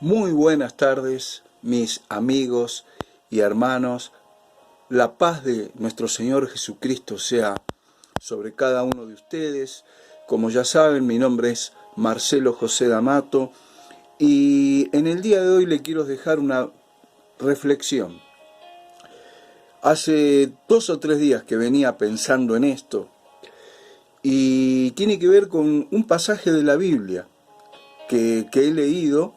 Muy buenas tardes, mis amigos y hermanos. La paz de nuestro Señor Jesucristo sea sobre cada uno de ustedes. Como ya saben, mi nombre es Marcelo José D'Amato y en el día de hoy le quiero dejar una reflexión. Hace 2 o 3 días que venía pensando en esto y tiene que ver con un pasaje de la Biblia que he leído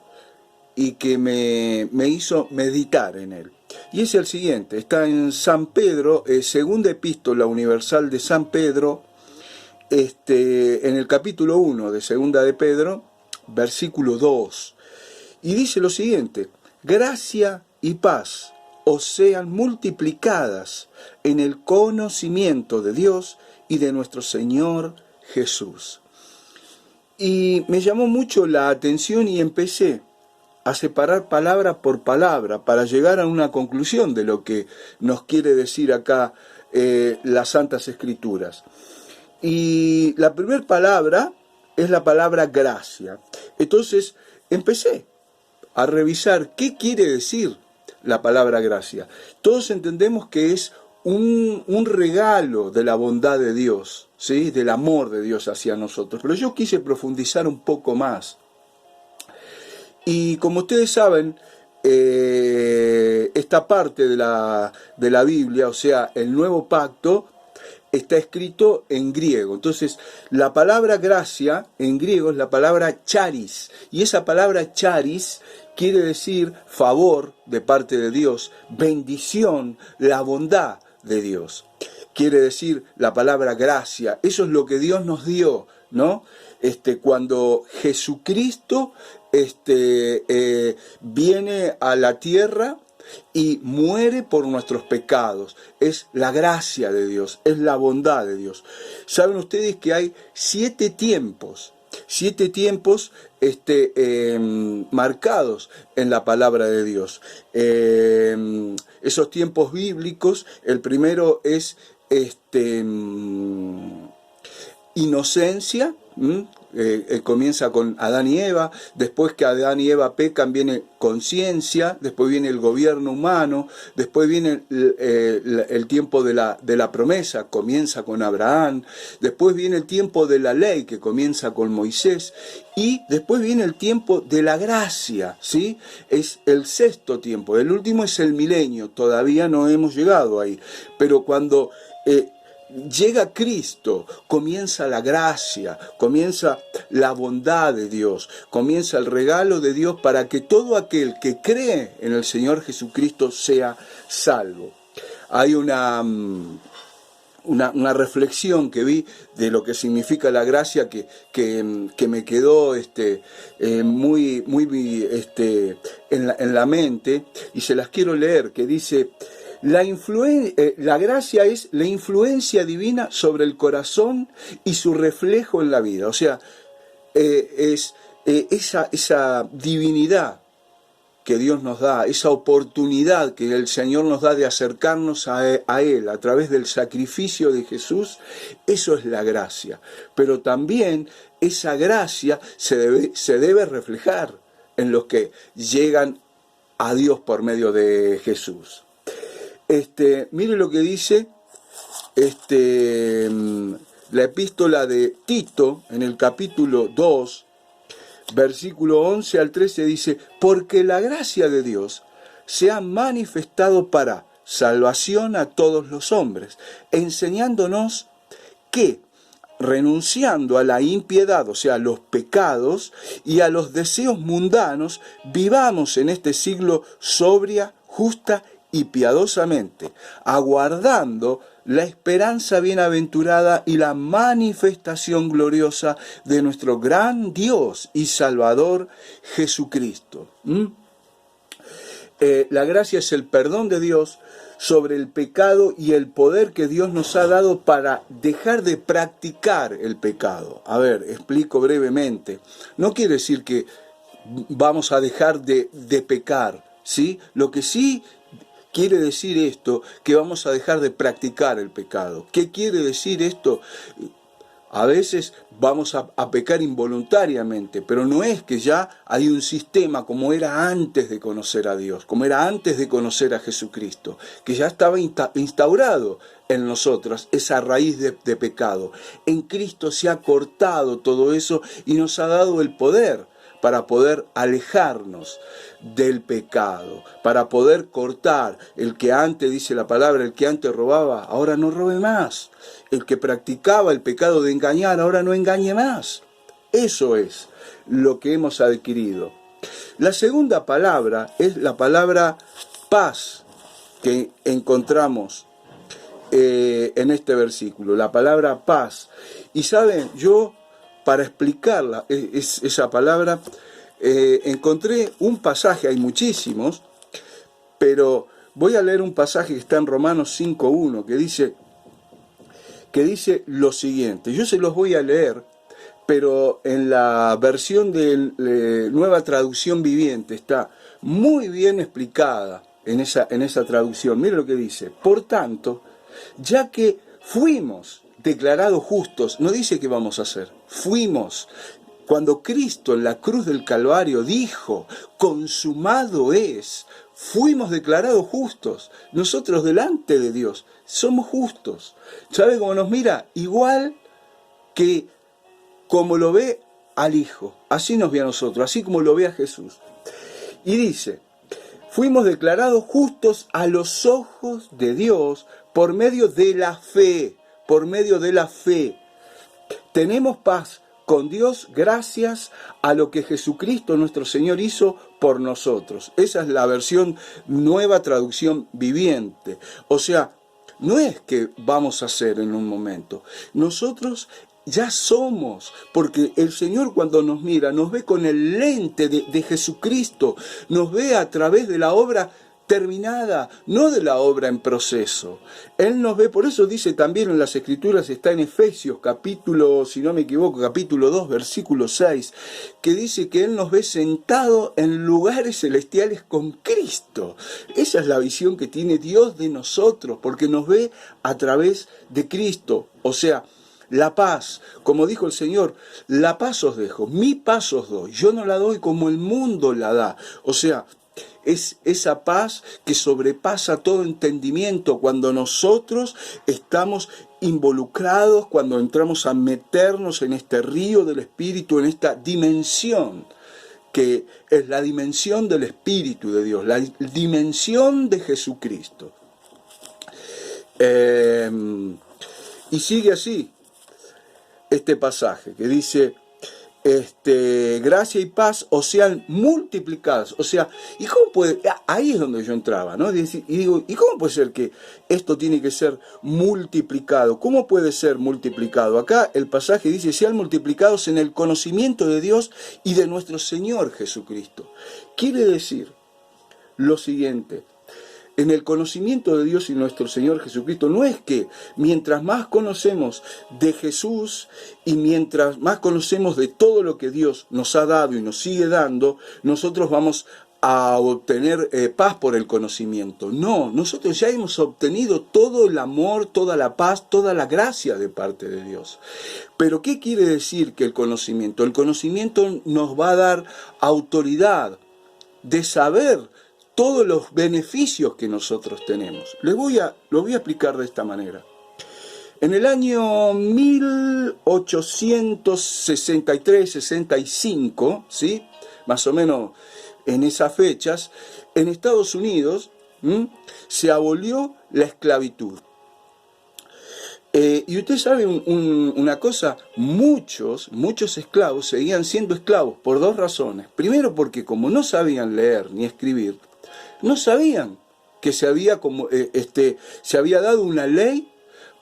y que me hizo meditar en él. Y es el siguiente, está en San Pedro, segunda epístola universal de San Pedro, en el capítulo 1 de segunda de Pedro, versículo 2. Y dice lo siguiente: gracia y paz os sean multiplicadas en el conocimiento de Dios y de nuestro Señor Jesús. Y me llamó mucho la atención y empecé a separar palabra por palabra para llegar a una conclusión de lo que nos quiere decir acá las Santas Escrituras. Y la primera palabra es la palabra gracia. Entonces empecé a revisar qué quiere decir la palabra gracia. Todos entendemos que es un regalo de la bondad de Dios, ¿sí? Del amor de Dios hacia nosotros. Pero yo quise profundizar un poco más. Y como ustedes saben, esta parte de la Biblia, o sea, el Nuevo Pacto, está escrito en griego. Entonces, la palabra gracia en griego es la palabra charis. Y esa palabra charis quiere decir favor de parte de Dios, bendición, la bondad de Dios. Quiere decir la palabra gracia. Eso es lo que Dios nos dio, ¿no? Cuando Jesucristo viene a la tierra y muere por nuestros pecados. Es la gracia de Dios, es la bondad de Dios. Saben ustedes que hay 7 tiempos marcados en la palabra de Dios. Esos tiempos bíblicos, el primero es inocencia. Comienza con Adán y Eva. Después que Adán y Eva pecan viene conciencia, después viene el gobierno humano, después viene el tiempo de la promesa, comienza con Abraham, después viene el tiempo de la ley, que comienza con Moisés, y después viene el tiempo de la gracia, ¿sí? Es el 6.º tiempo. El último es el milenio. Todavía no hemos llegado ahí, pero cuando llega Cristo, comienza la gracia, comienza la bondad de Dios, comienza el regalo de Dios para que todo aquel que cree en el Señor Jesucristo sea salvo. Hay una reflexión que vi de lo que significa la gracia que me quedó muy en la mente, y se las quiero leer, que dice: la gracia es la influencia divina sobre el corazón y su reflejo en la vida. O sea, esa divinidad que Dios nos da, esa oportunidad que el Señor nos da de acercarnos a Él a través del sacrificio de Jesús, eso es la gracia. Pero también esa gracia se debe reflejar en los que llegan a Dios por medio de Jesús. Mire lo que dice la epístola de Tito en el capítulo 2, versículo 11 al 13, dice: porque la gracia de Dios se ha manifestado para salvación a todos los hombres, enseñándonos que, renunciando a la impiedad, o sea, a los pecados y a los deseos mundanos, vivamos en este siglo sobria, justa y piadosamente, aguardando la esperanza bienaventurada y la manifestación gloriosa de nuestro gran Dios y Salvador Jesucristo. La gracia es el perdón de Dios sobre el pecado y el poder que Dios nos ha dado para dejar de practicar el pecado. A ver, explico brevemente. No quiere decir que vamos a dejar de pecar, ¿sí? Lo que sí quiere decir esto, que vamos a dejar de practicar el pecado. ¿Qué quiere decir esto? A veces vamos a pecar involuntariamente, pero no es que ya hay un sistema como era antes de conocer a Dios, como era antes de conocer a Jesucristo, que ya estaba instaurado en nosotros esa raíz de pecado. En Cristo se ha cortado todo eso y nos ha dado el poder para poder alejarnos del pecado, para poder cortar. El que antes, dice la palabra, el que antes robaba, ahora no robe más. El que practicaba el pecado de engañar, ahora no engañe más. Eso es lo que hemos adquirido. La segunda palabra es la palabra paz que encontramos en este versículo, la palabra paz. Y saben, yo para explicarla, esa palabra, encontré un pasaje, hay muchísimos, pero voy a leer un pasaje que está en Romanos 5.1, que dice lo siguiente. Yo se los voy a leer, pero en la versión de Nueva Traducción Viviente está muy bien explicada en esa traducción. Mire lo que dice: por tanto, ya que fuimos declarados justos, no dice qué vamos a hacer, fuimos. Cuando Cristo en la cruz del Calvario dijo, consumado es, fuimos declarados justos. Nosotros delante de Dios somos justos. ¿Sabe cómo nos mira? Igual que como lo ve al Hijo, así nos ve a nosotros, así como lo ve a Jesús. Y dice, fuimos declarados justos a los ojos de Dios por medio de la fe, por medio de la fe. Tenemos paz con Dios gracias a lo que Jesucristo nuestro Señor hizo por nosotros. Esa es la versión Nueva Traducción Viviente. O sea, no es que vamos a hacer en un momento. Nosotros ya somos, porque el Señor cuando nos mira, nos ve con el lente de Jesucristo, nos ve a través de la obra terminada, no de la obra en proceso. Él nos ve, por eso dice también en las Escrituras, está en Efesios capítulo, si no me equivoco, capítulo 2, versículo 6, que dice que Él nos ve sentado en lugares celestiales con Cristo. Esa es la visión que tiene Dios de nosotros, porque nos ve a través de Cristo. O sea, la paz, como dijo el Señor, la paz os dejo, mi paz os doy, yo no la doy como el mundo la da. O sea, es esa paz que sobrepasa todo entendimiento cuando nosotros estamos involucrados, cuando entramos a meternos en este río del Espíritu, en esta dimensión, que es la dimensión del Espíritu de Dios, la dimensión de Jesucristo. Y sigue así este pasaje que dice, gracia y paz os sean multiplicadas. O sea, ¿y cómo puede? Ahí es donde yo entraba, ¿no? Y digo, ¿y cómo puede ser que esto tiene que ser multiplicado? ¿Cómo puede ser multiplicado? Acá el pasaje dice, sean multiplicados en el conocimiento de Dios y de nuestro Señor Jesucristo. Quiere decir lo siguiente: en el conocimiento de Dios y nuestro Señor Jesucristo, no es que mientras más conocemos de Jesús y mientras más conocemos de todo lo que Dios nos ha dado y nos sigue dando, nosotros vamos a obtener paz por el conocimiento. No, nosotros ya hemos obtenido todo el amor, toda la paz, toda la gracia de parte de Dios. Pero ¿qué quiere decir que el conocimiento? El conocimiento nos va a dar autoridad de saber todos los beneficios que nosotros tenemos. Lo voy a explicar de esta manera. En el año 1863-65, ¿sí? Más o menos en esas fechas, en Estados Unidos se abolió la esclavitud. Y usted sabe una cosa, muchos esclavos seguían siendo esclavos por dos razones. Primero, porque como no sabían leer ni escribir, no sabían que se había dado una ley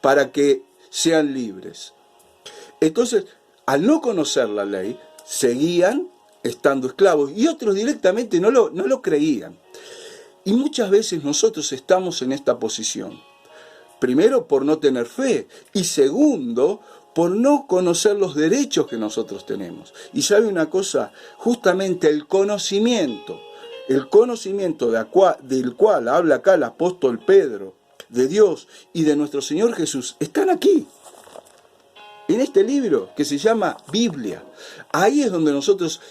para que sean libres. Entonces, al no conocer la ley, seguían estando esclavos y otros directamente no lo creían. Y muchas veces nosotros estamos en esta posición. Primero, por no tener fe, y segundo, por no conocer los derechos que nosotros tenemos. Y sabe una cosa, justamente el conocimiento del cual habla acá el apóstol Pedro, de Dios y de nuestro Señor Jesús, están aquí. en este libro que se llama Biblia. Ahí es donde nosotros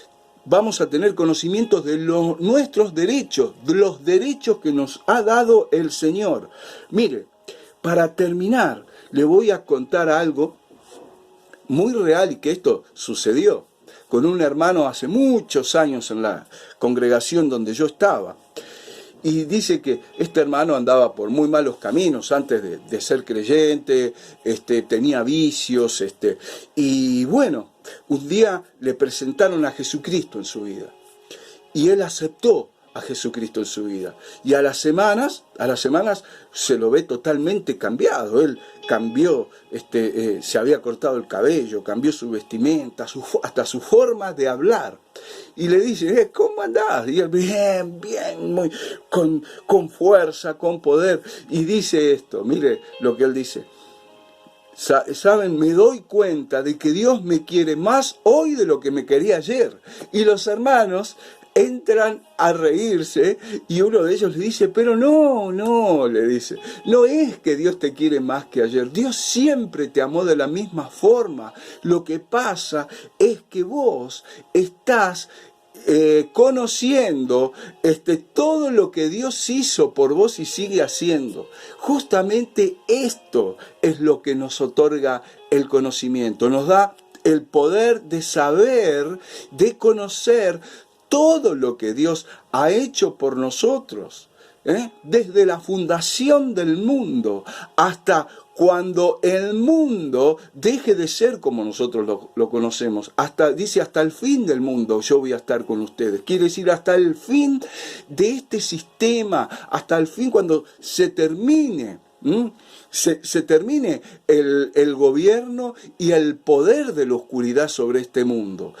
vamos a tener conocimientos de nuestros derechos, de los derechos que nos ha dado el Señor. Mire, para terminar, le voy a contar algo muy real y que esto sucedió con un hermano hace muchos años en la congregación donde yo estaba. Y dice que este hermano andaba por muy malos caminos antes de ser creyente, tenía vicios, y bueno, un día le presentaron a Jesucristo en su vida. Y él aceptó a Jesucristo en su vida. Y a las semanas se lo ve totalmente cambiado. Él cambió, se había cortado el cabello, cambió su vestimenta, hasta su forma de hablar. Y le dice, ¿cómo andás? Y él, bien, muy, con fuerza, con poder. Y dice esto, mire lo que él dice. Saben, me doy cuenta de que Dios me quiere más hoy de lo que me quería ayer. Y los hermanos entran a reírse y uno de ellos le dice, pero no, le dice, no es que Dios te quiere más que ayer, Dios siempre te amó de la misma forma, lo que pasa es que vos estás conociendo todo lo que Dios hizo por vos y sigue haciendo. Justamente esto es lo que nos otorga el conocimiento, nos da el poder de saber, de conocer todo lo que Dios ha hecho por nosotros, desde la fundación del mundo hasta cuando el mundo deje de ser como nosotros lo conocemos. Dice, hasta el fin del mundo yo voy a estar con ustedes. Quiere decir, hasta el fin de este sistema, hasta el fin cuando se termine. Se termine el gobierno y el poder de la oscuridad sobre este mundo.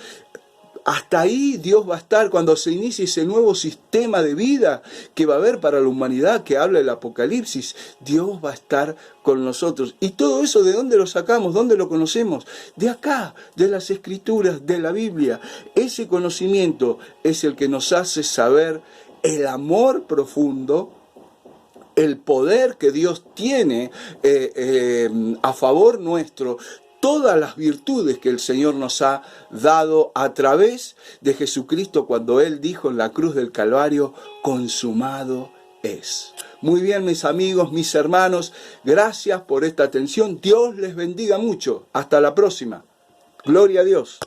Hasta ahí Dios va a estar cuando se inicie ese nuevo sistema de vida que va a haber para la humanidad, que habla el Apocalipsis. Dios va a estar con nosotros. ¿Y todo eso de dónde lo sacamos? ¿Dónde lo conocemos? De acá, de las Escrituras, de la Biblia. Ese conocimiento es el que nos hace saber el amor profundo, el poder que Dios tiene a favor nuestro, todas las virtudes que el Señor nos ha dado a través de Jesucristo cuando Él dijo en la cruz del Calvario, consumado es. Muy bien, mis amigos, mis hermanos, gracias por esta atención. Dios les bendiga mucho. Hasta la próxima. Gloria a Dios.